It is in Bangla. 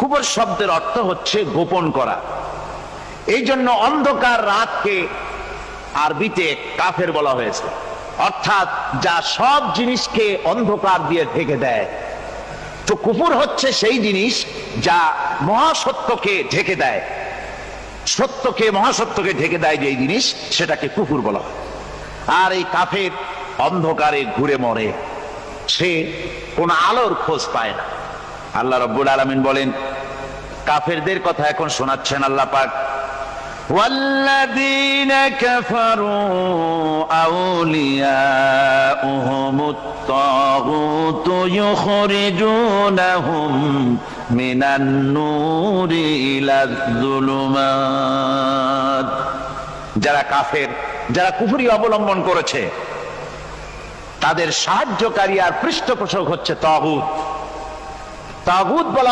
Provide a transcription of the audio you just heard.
কুফর শব্দের অর্থ হচ্ছে গোপন করা। এই জন্য অন্ধকার রাতকে আরবিতে কাফের বলা হয়েছে, অর্থাৎ যা সব জিনিসকে অন্ধকার দিয়ে ঢেকে দেয়। তো কুফর হচ্ছে সেই জিনিস যা মহাসত্যকে ঢেকে দেয়, সত্যকে মহাসত্যকে ঢেকে দেয় যেই জিনিস, সেটাকে কুফর বলা হয়। আর এই কাফের অন্ধকারে ঘুরে মরে, সে কোন আলোর খোঁজ পায় না। আল্লাহ রাব্বুল আলামিন বলেন, কাফেরদের কথা এখন শোনাচ্ছেন আল্লাহ পাক, ওয়াল্লাযীনা কাফারু আউলিয়াউহুমুত তাগুতু ইউখরিজুনাহুম মিনান নূরি ইলায যুলুমাত। যারা কাফের, যারা কুফরি অবলম্বন করেছে, তাদের সাহায্যকারী আর পৃষ্ঠপোষক হচ্ছে তাগুত। তাগুত বলা